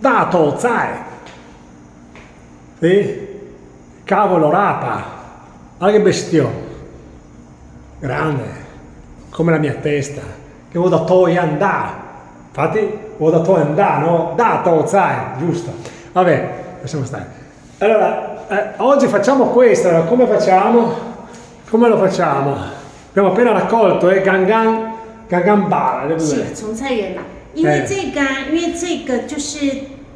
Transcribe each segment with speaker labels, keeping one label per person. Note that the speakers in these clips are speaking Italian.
Speaker 1: dato, sai. Sì? Cavolo rapa. Guarda che bestione. Grande. Come la mia testa. Che vuoi da toi andà. Infatti, vuoi da toi andà, no? Dato, sai. Giusto. Vabbè, lasciamo stare. Allora, oggi facciamo questo. Allora, come facciamo? Come lo facciamo? Abbiamo appena raccolto, Gangan Bala， 对不对？
Speaker 2: 是从菜园来，因为这个就是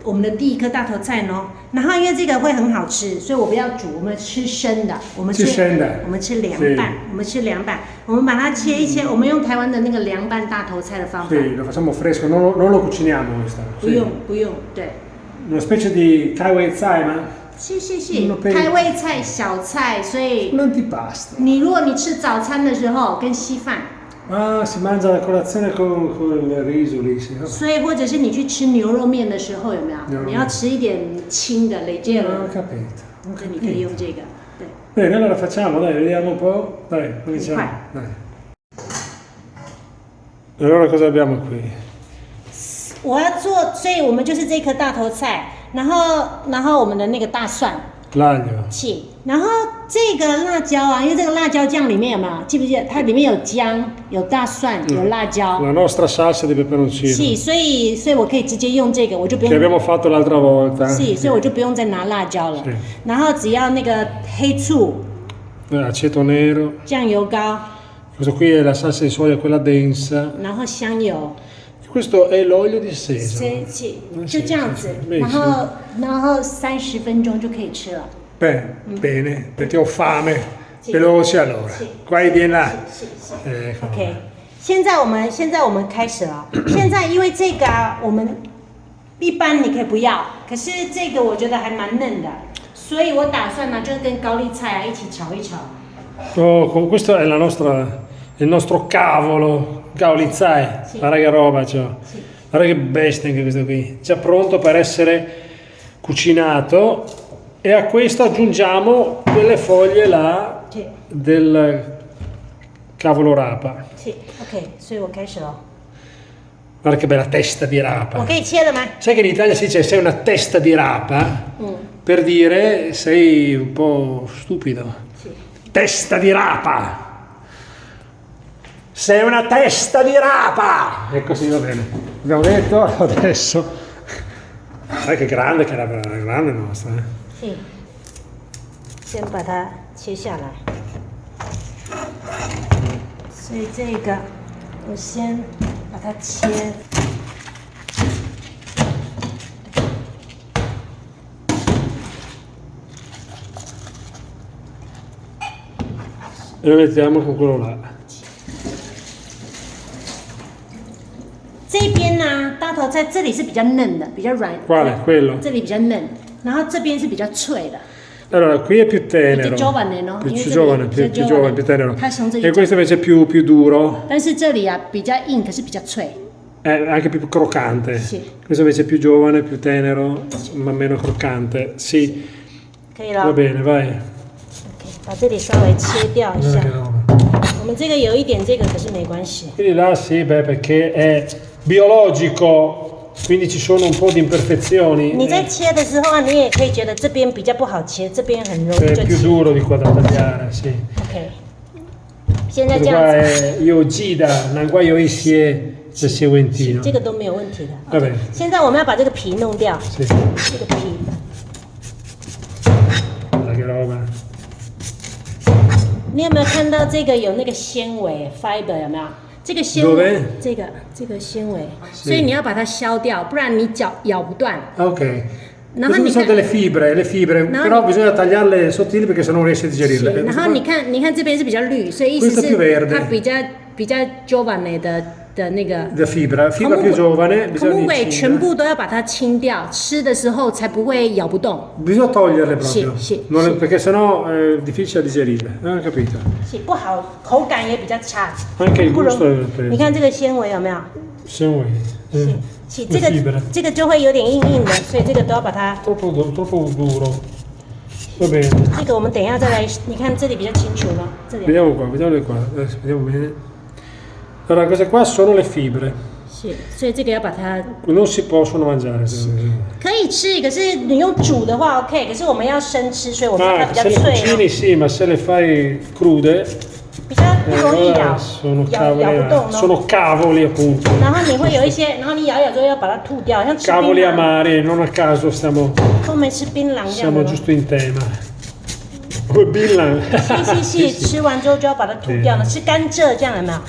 Speaker 2: 我们的第一颗大头菜呢。然后因为这个会很好吃，所以我不要煮，我们吃生的，我们吃凉拌，我们吃凉拌，我们把它切一切，我们用台湾的那个凉拌大头菜的方法。
Speaker 1: Sì, lo facciamo fresco, non lo cuciniamo questo.
Speaker 2: 不用，对。
Speaker 1: Una specie di kai wei zai, ma?
Speaker 2: 是，开胃菜、小菜，所以
Speaker 1: un antipasto.
Speaker 2: 如果你吃早餐的时候跟稀饭。
Speaker 1: Ah, si mangia la colazione con il riso lì, sì.
Speaker 2: 所以或者是你去吃牛肉面的时候，有没有？你要吃一点轻的，leggero。
Speaker 1: Ho capito.
Speaker 2: 你可以用这个，对。
Speaker 1: Bene, allora facciamo, dai, vediamo un po'. Dai, cominciamo. Dai. Allora cosa abbiamo qui?
Speaker 2: 我要做，所以我们就是这颗大头菜，然后我们的那个大蒜。
Speaker 1: L'aglio.
Speaker 2: 是，然后这个辣椒啊，因为这个辣椒酱里面有没有？记不记得它里面有姜、有大蒜、有辣椒。
Speaker 1: La nostra salsa di peperoncino.
Speaker 2: 是，所以我可以直接用这个，我就不用。
Speaker 1: Che abbiamo fatto l'altra volta.
Speaker 2: 是，所以我就不用再拿辣椒了。然后只要那个黑醋。
Speaker 1: Aceto nero.
Speaker 2: 酱油膏。
Speaker 1: Questo qui è la salsa di soia, quella densa.
Speaker 2: 然后香油。
Speaker 1: Questo è l'olio di sesamo.
Speaker 2: 就这样子，然后30分钟就可以吃了。
Speaker 1: Bene, perché ho fame. Veloce allora. Qua vieni là.
Speaker 2: OK， 现在我们开始了。现在因为这个啊，我们一般你可以不要，可是这个我觉得还蛮嫩的，所以我打算呢，就是跟高丽菜啊一起炒一炒。
Speaker 1: Oh, questo è il nostro cavolo. Gaulizai, guarda che roba c'ho. Guarda che bestia anche questo qui. Già pronto per essere cucinato. E a questo aggiungiamo quelle foglie là del cavolo rapa.
Speaker 2: Sì, ok, 所以我开始了。
Speaker 1: Guarda che bella testa di rapa.
Speaker 2: 我可以切了吗？
Speaker 1: Sai che in Italia si dice sei una testa di rapa? Per dire sei un po' stupido.
Speaker 2: Sì.
Speaker 1: Testa di rapa! Sei una testa di rapa! E così va bene. Abbiamo detto adesso. Sai che grande che era grande nostra, eh?
Speaker 2: Sì. 先把它切下来。所以这个我先把它切。
Speaker 1: E lo mettiamo con quello là.
Speaker 2: 这边呢，大头菜这里是比较嫩的，比较软。
Speaker 1: Quale? Quello?
Speaker 2: 这里比较嫩，然后这边是比较脆的。
Speaker 1: Allora, qui è più tenero.
Speaker 2: Più giovane, no?
Speaker 1: Più giovane, più tenero.
Speaker 2: 它从这里。
Speaker 1: E questo invece è più duro.
Speaker 2: 但是这里啊比较硬，可是比较脆。
Speaker 1: Anche più croccante.
Speaker 2: Sì.
Speaker 1: Questo invece è più giovane, più tenero, ma meno croccante. Sì.
Speaker 2: 可以了。
Speaker 1: Va bene, vai.
Speaker 2: OK， 把这里稍微切掉一下。我们这个有一点这个，可是没关系。
Speaker 1: Quindi là sì, beh, perché è biologico, quindi ci sono un po' di imperfezioni.
Speaker 2: 你在切的时候啊，你也可以觉得这边比较不好切，这边很容易就
Speaker 1: È più
Speaker 2: 切。
Speaker 1: duro di qua da tagliare, sì.
Speaker 2: OK， 现在
Speaker 1: Questo
Speaker 2: 这样
Speaker 1: qua
Speaker 2: 子，
Speaker 1: è Yogida, Nanguayo Isie, del Seguentino.
Speaker 2: 这个都没有问题的。
Speaker 1: Va bene.
Speaker 2: 现在我们要把这个皮弄掉，
Speaker 1: Sì.
Speaker 2: 这个皮。
Speaker 1: Guarda che roba.
Speaker 2: 你有没有看到这个有那个纤维 fiber 有没有？这个纤
Speaker 1: Dove?
Speaker 2: 维，这个纤维，所以你要把它削掉，不然你咬不断。
Speaker 1: Ok.
Speaker 2: 然后
Speaker 1: Queste
Speaker 2: 你
Speaker 1: sono
Speaker 2: 看，
Speaker 1: le fibre,
Speaker 2: No,
Speaker 1: però bisogna tagliarle sottili perché sennò non riesci a digerirle.
Speaker 2: 然后你看这边是比较绿，所以意思
Speaker 1: Questo più
Speaker 2: 是
Speaker 1: verde.
Speaker 2: 它比较 giovane 的那个。
Speaker 1: La fibra più giovane,
Speaker 2: 孔目
Speaker 1: bisogna
Speaker 2: 鬼全部都要把它清掉，吃的时候才不会咬不动。
Speaker 1: Bisogna toglierle proprio,
Speaker 2: Sì,
Speaker 1: perché sennò è difficile da digerirle. Non ho capito.
Speaker 2: 是不好，口感也比较差。
Speaker 1: Anche il
Speaker 2: 不容
Speaker 1: gusto è preso.
Speaker 2: 你看这个纤维有没有？
Speaker 1: Se vuoi.
Speaker 2: 是
Speaker 1: Le fibre.
Speaker 2: 这个就会有点硬硬的，所以这个都要把它。
Speaker 1: Troppo duro. Va bene.
Speaker 2: 这个我们等一下再来，你看这里比较清楚了，这里。
Speaker 1: Vediamo qua, vediamole qua. Adesso vediamo bene. Allora, queste qua sono le fibre.
Speaker 2: 是是，所以这个要把它
Speaker 1: Non si possono mangiare.
Speaker 2: 可以吃，可是你用煮的话 OK， 可是我们要生吃，所以我们它比较
Speaker 1: se le
Speaker 2: 脆、
Speaker 1: cucini sì, ma se le fai crude
Speaker 2: 比较不容易咬，
Speaker 1: sono
Speaker 2: 咬不动
Speaker 1: sono cavoli appunto.
Speaker 2: 然后你会有一些，然后你咬之后要把它吐掉，像吃槟
Speaker 1: Cavoli
Speaker 2: 榔，
Speaker 1: amari, non a caso stiamo
Speaker 2: 后面吃槟榔这样
Speaker 1: siamo
Speaker 2: 的。
Speaker 1: giusto in tema. Come Billan.
Speaker 2: 是，吃完之后就要把它吐掉了，吃甘蔗这样有没有？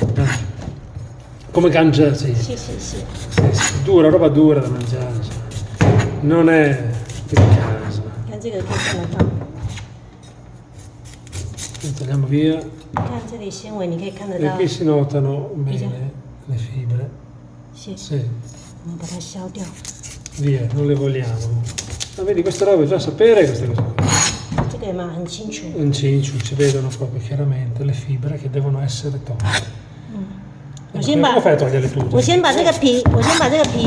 Speaker 1: Come cangia, sì.
Speaker 2: 是。
Speaker 1: Dura, roba dura da mangiare. Non è di casa.
Speaker 2: 看这个可以看得到，
Speaker 1: Tagliamo via.
Speaker 2: 看这里纤维你可以看得
Speaker 1: E
Speaker 2: 到，
Speaker 1: qui si notano bene le fibre.
Speaker 2: 是，
Speaker 1: Sì,
Speaker 2: 我们把它削掉。
Speaker 1: via, non le vogliamo. Ma vedi, queste robe bisogna sapere queste cose qua.
Speaker 2: 这个嘛很清楚。
Speaker 1: In cinciu si vedono proprio chiaramente le fibre che devono essere tolte.
Speaker 2: 我先把
Speaker 1: Come fai a toglierle
Speaker 2: 我
Speaker 1: tutte?
Speaker 2: 先把这个皮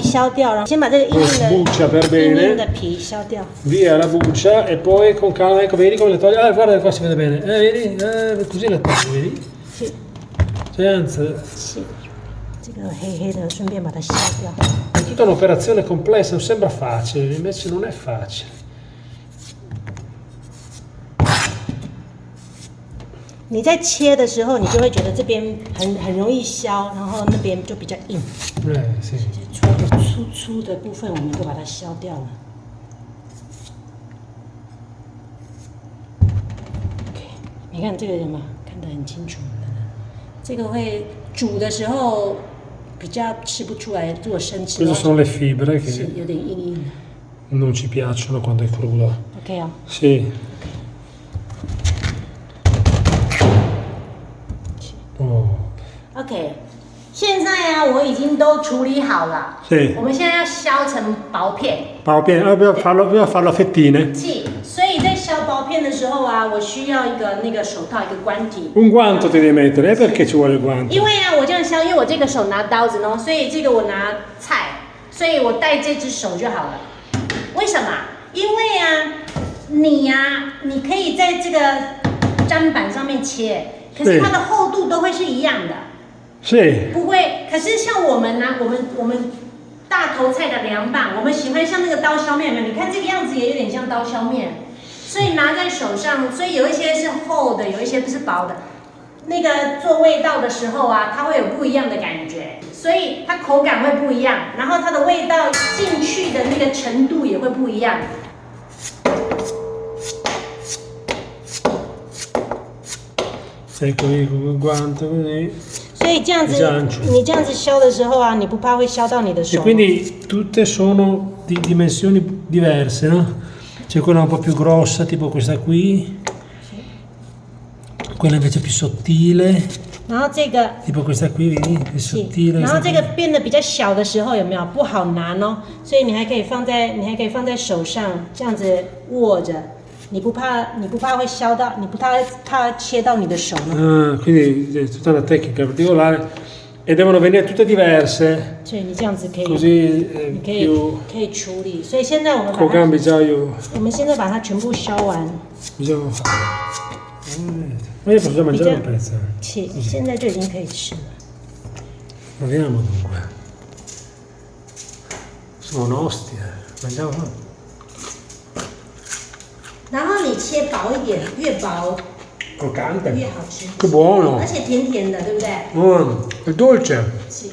Speaker 2: 削掉，然后先把这个硬
Speaker 1: Sbuccia per
Speaker 2: 硬
Speaker 1: bene.
Speaker 2: 的皮削掉。
Speaker 1: Via la buccia e poi con calma, ecco, vedi come le togli. Ah, guarda qua si vede bene. Vedi? Così le togli, vedi?
Speaker 2: 是
Speaker 1: Senza.
Speaker 2: 是，这个黑黑的顺便把它削掉。
Speaker 1: È tutta un'operazione complessa, non sembra facile, invece non è facile.
Speaker 2: 你在切的时候，你就会觉得这边很容易削，然后那边就比较硬。
Speaker 1: Sì.
Speaker 2: 粗的部分我们都把它削掉了。OK， 你看这个有没有看得很清楚？这个会煮的时候比较吃不出来，如果生吃的
Speaker 1: Queste
Speaker 2: 话
Speaker 1: sono le fibre
Speaker 2: 是
Speaker 1: che
Speaker 2: 有点硬硬的。
Speaker 1: non ci piacciono quando è crudo.
Speaker 2: OK 哦。
Speaker 1: Sì. Oh.
Speaker 2: OK， 现在啊，我已经都处理好了。
Speaker 1: Sì.
Speaker 2: 我们现在要削成薄片。
Speaker 1: Paolo pieno, dobbiamo farlo a fettine.
Speaker 2: 是，所以在削薄片的时候啊，我需要一个那个手套，一个关体。
Speaker 1: Un guanto ti devi mettere, perché ci vuole il guanto?
Speaker 2: 因为啊，我这样削，因为我这个手拿刀子呢，所以这个我拿菜，所以我带这只手就好了。为什么？因为啊，你可以在这个砧板上面切，可是它的厚度都会是一样的。
Speaker 1: Sì.
Speaker 2: 不会，可是像我们呢，我们大头菜的凉拌，我们喜欢像那个刀削面，你看这个样子也有点像刀削面，所以拿在手上，所以有一些是厚的，有一些不是薄的。那个做味道的时候啊，它会有不一样的感觉，所以它口感会不一样，然后它的味道进去的那个程度也会不一样。
Speaker 1: Ecco il guanto così.
Speaker 2: 所以这样子，你这样子削的时候啊，你不怕会削到你的
Speaker 1: E
Speaker 2: 手。
Speaker 1: quindi tutte sono di dimensioni diverse, no? C'è quella un po' più grossa, tipo questa qui. Quella invece più sottile.
Speaker 2: 然后这个
Speaker 1: Tipo questa qui, vedi? Più sottile.
Speaker 2: 然后这个变得比较小的时候，有没有不好拿哦？所以你还可以放在手上，这样子握着，你不怕会削到，你不怕切到你的手呢？
Speaker 1: Ah, quindi è tutta una tecnica particolare e devono venire tutte diverse.
Speaker 2: 所以你这样子可以，
Speaker 1: Così
Speaker 2: 你
Speaker 1: più
Speaker 2: 可以处理。所以现在我们把
Speaker 1: con
Speaker 2: 它，
Speaker 1: cambi già io
Speaker 2: 我们现在把它全部削完，
Speaker 1: bisogna fare. Ma io posso già mangiare un pezzo.
Speaker 2: 现在就已经可以吃了。
Speaker 1: Proviamo dunque. Sono ostie. Mangiamo.
Speaker 2: 然后你切薄一点，越薄
Speaker 1: Croccante.
Speaker 2: 越好吃，
Speaker 1: Che buono.
Speaker 2: 而且甜甜的，对不对？
Speaker 1: È dolce.
Speaker 2: 是。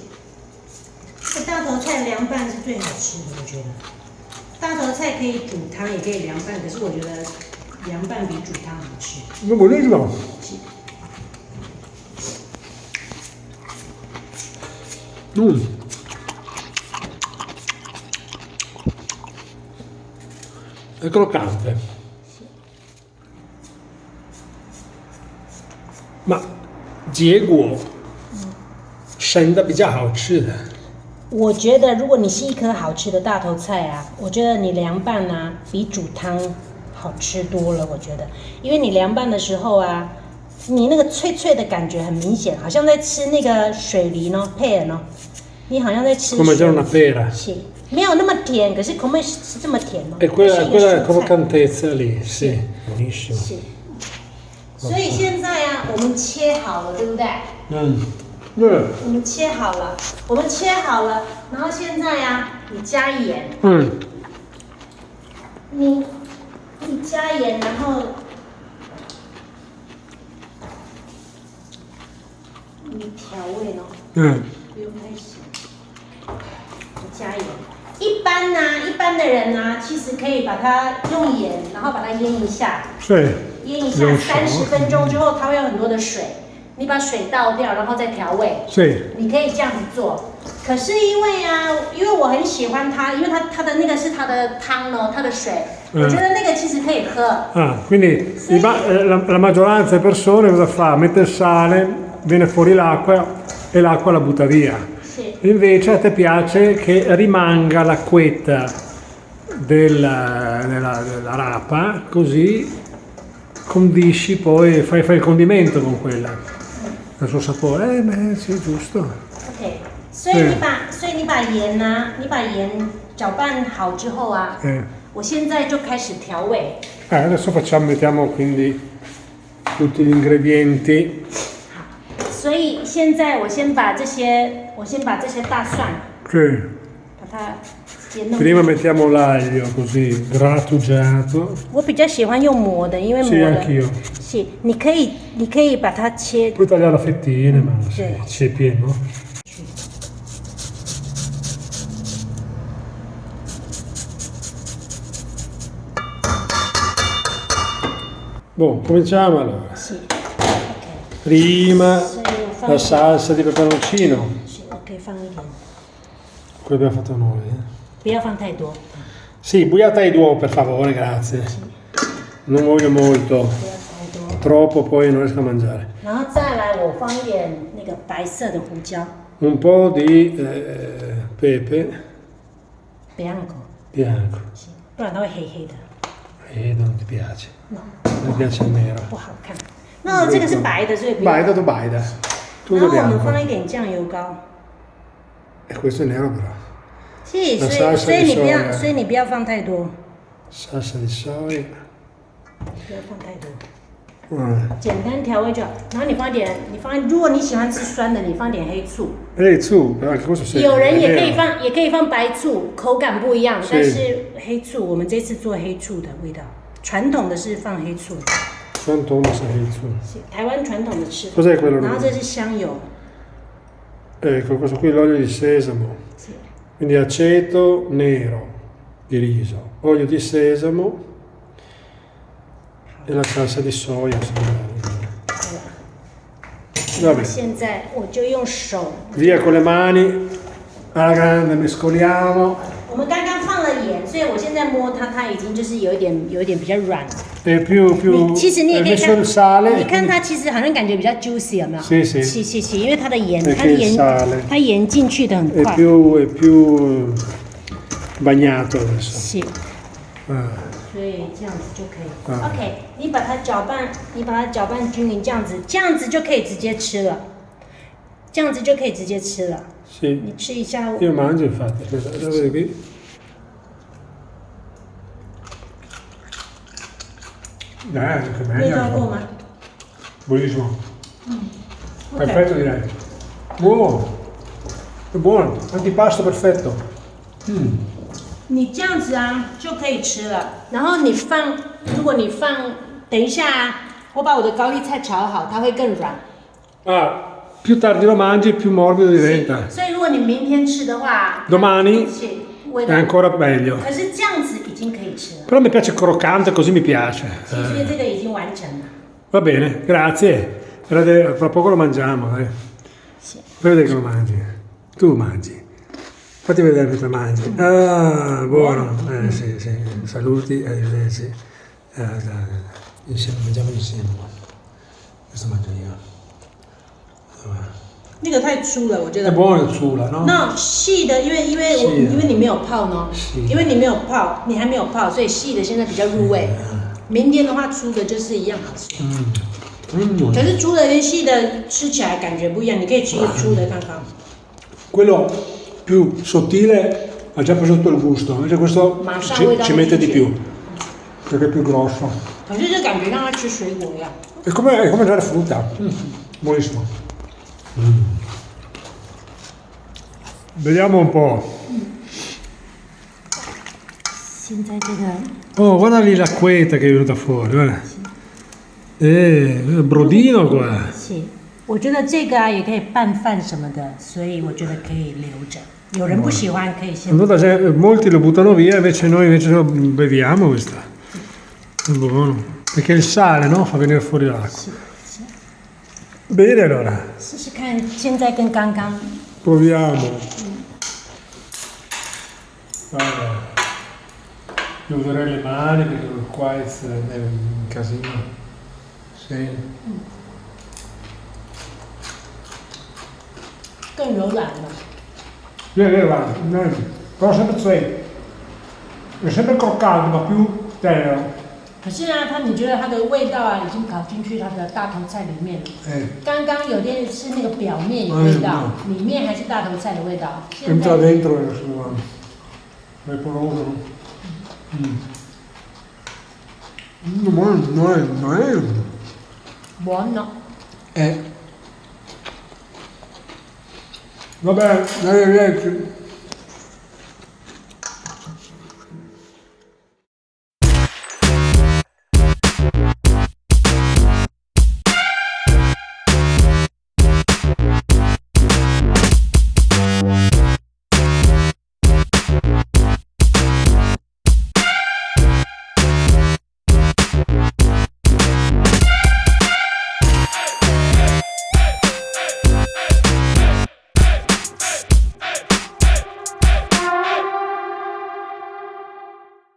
Speaker 2: 这大头菜凉拌是最好吃的，我觉得。大头菜可以煮汤，也可以凉拌，可是我觉得凉拌比煮汤好吃。
Speaker 1: È buonissimo.
Speaker 2: 是。
Speaker 1: È croccante. Ma 结果生的比较好吃的。
Speaker 2: 我觉得如果你是一颗好吃的大头菜啊，我觉得你凉拌啊比煮汤好吃多了。我觉得，因为你凉拌的时候啊，你那个脆脆的感觉很明显，好像在吃那个水梨呢，pear呢，你好像在吃。
Speaker 1: Come mangiare una pera.
Speaker 2: 是，没有那么甜，可是come是这么甜吗？
Speaker 1: E quella
Speaker 2: 是一个蔬菜
Speaker 1: croccantezza lì, sì. Buonissimo.
Speaker 2: 是。所以现在啊，我们切好了，对不对？我们切好了，然后现在啊，你加盐，你加盐，然后你调味咯，不用太咸，你加盐。一般的人呢，其实可以把它用盐，然后把它腌一下，腌一下30分钟之后，它会有很多的水。你把水倒掉，然后再调味。你可以这样子做。可是因为我很喜欢它，因为它的那个是它的汤哦，它的水，我觉得那个其实可以喝。
Speaker 1: Quindi la maggioranza delle persone cosa fa? Mette il sale, viene fuori l'acqua e l'acqua la butta via. Invece a te piace che rimanga l'acquetta della rapa, così condisci poi, fai il condimento con quella. Il suo sapore, sì, giusto.
Speaker 2: OK， 所以你把盐你把盐搅拌好之后啊，我现在就开始调味。
Speaker 1: Adesso mettiamo quindi tutti gli ingredienti.
Speaker 2: 好，所以现在我先把这些大蒜，把它直接弄。
Speaker 1: Prima mettiamo l'aglio così grattugiato.
Speaker 2: 我比较喜欢用磨的，因为磨的。
Speaker 1: Sì, anch'io.
Speaker 2: 是，你可以把它切。
Speaker 1: Puoi tagliare a fettine, ma c'è pieno. Boh, cominciamo allora.
Speaker 2: Sì.
Speaker 1: Prima la salsa di peperoncino.
Speaker 2: Sì, ok, fammi bene.
Speaker 1: Quello abbiamo fatto noi.
Speaker 2: 不要放太多。
Speaker 1: Sì, buiata ai due, per favore, grazie. Non voglio molto. Troppo poi non riesco a mangiare.
Speaker 2: 然后再来，我放一点那个白色的胡椒。
Speaker 1: Un po' di pepe.
Speaker 2: Bianco.
Speaker 1: Bianco.
Speaker 2: 不然它会黑黑的。
Speaker 1: Non ti piace? No. Mi piace il nero.
Speaker 2: 不好看。那这个是白的，所以不。
Speaker 1: 白的都白的。
Speaker 2: 然后我们放一点酱油膏。
Speaker 1: questo è nero però.
Speaker 2: Sì, 所以你不要放太多。
Speaker 1: Salsa di soia.
Speaker 2: 不要放太多。简单调味就好。然后如果你喜欢吃酸的，你放点黑醋。
Speaker 1: 黑醋，
Speaker 2: 有人也可以放白醋，口感不一样。但是黑醋，我们这次做黑醋的味道，传统的是放黑醋。
Speaker 1: 传统的是黑醋。
Speaker 2: 台湾传统的吃法。
Speaker 1: Cos'è quello?
Speaker 2: 然后这是香油。
Speaker 1: Ecco, questo qui è l'olio di sesamo.
Speaker 2: Sì.
Speaker 1: Quindi aceto nero di riso, olio di sesamo. E la salsa di soia. Vabbè.
Speaker 2: 现在我就用手
Speaker 1: Via con le mani, alla grande mescoliamo.
Speaker 2: 我们刚刚放了盐，所以我现在摸它，它已经就是有一点比较软。其实你也可以看，你看它其实好像感觉比较 juicy 有没有？是，因为它的盐进去的很快。
Speaker 1: È più bagnato adesso.
Speaker 2: 是。所以这样子就可以。OK， 你把它搅拌均匀，这样子就可以直接吃了。
Speaker 1: Sì.
Speaker 2: 你吃一下。
Speaker 1: Io mangio infatti, aspetta, vedi qui. Che meglio.
Speaker 2: 味道够吗？
Speaker 1: Buonissimo. Perfetto direi. Buono. È buono, antipasto perfetto.
Speaker 2: 你这样子啊就可以吃了。然后如果你放，等一下啊，我把我的高丽菜炒好，它会更软。
Speaker 1: Più tardi lo mangi, più morbido diventa.
Speaker 2: 所以如果你明天吃的话
Speaker 1: Domani è ancora meglio.
Speaker 2: 可是这样子已经可以吃了。
Speaker 1: Però mi piace croccante, così mi piace.
Speaker 2: 所以这个已经完成了。
Speaker 1: Va bene, grazie. Fra poco lo mangiamo.
Speaker 2: Sì.
Speaker 1: Fai vedere che lo mangi. Tu mangi. Fatti vedere che lo mangi. Buono. Sì. Saluti, arrivederci. Insieme, mangiamo insieme. Questo mangio io.
Speaker 2: 那个太粗了，我觉得。
Speaker 1: È buono sulla, no?
Speaker 2: No， 细的，因为你没有泡呢，因为你没有泡，你还没有泡，所以细的现在比较入味。明天的话，粗的就是一样好吃。可是粗的跟细的吃起来感觉不一样，你可以吃一个粗的看看。
Speaker 1: Quello più sottile ha già preso tutto il gusto, invece questo ci mette di più, perché è più grosso.
Speaker 2: 可是这感觉让它吃水果一样。
Speaker 1: È come mangiare frutta. Buonissimo. Vediamo un po'.
Speaker 2: 现在这个
Speaker 1: Oh, guarda lì l'acquetta che è venuta fuori, guarda. Brodino qua.
Speaker 2: 是，我觉得这个啊也可以拌饭什么的，所以我觉得可以留着。有人不喜欢可以先。
Speaker 1: Allora, molti lo buttano via, invece noi invece beviamo questa. È buono. Perché il sale, no? Fa venire fuori l'acqua.
Speaker 2: 是是，
Speaker 1: Bene allora.
Speaker 2: 试试看，现在跟刚刚
Speaker 1: Proviamo. Allora, chiuderei le mani perché qua è un casino. Sì.
Speaker 2: 更柔软了。
Speaker 1: Va, però sempre secco. È sempre croccante, ma più tenero.
Speaker 2: 可是呢，你觉得它的味道啊，已经跑进去它的大头菜里面了。 刚刚有点是那个表面有味道，里面还是大头菜的味道。
Speaker 1: Entra dentro il suo vaporoso. Non è.
Speaker 2: Buono.
Speaker 1: Vabbè, arrivederci.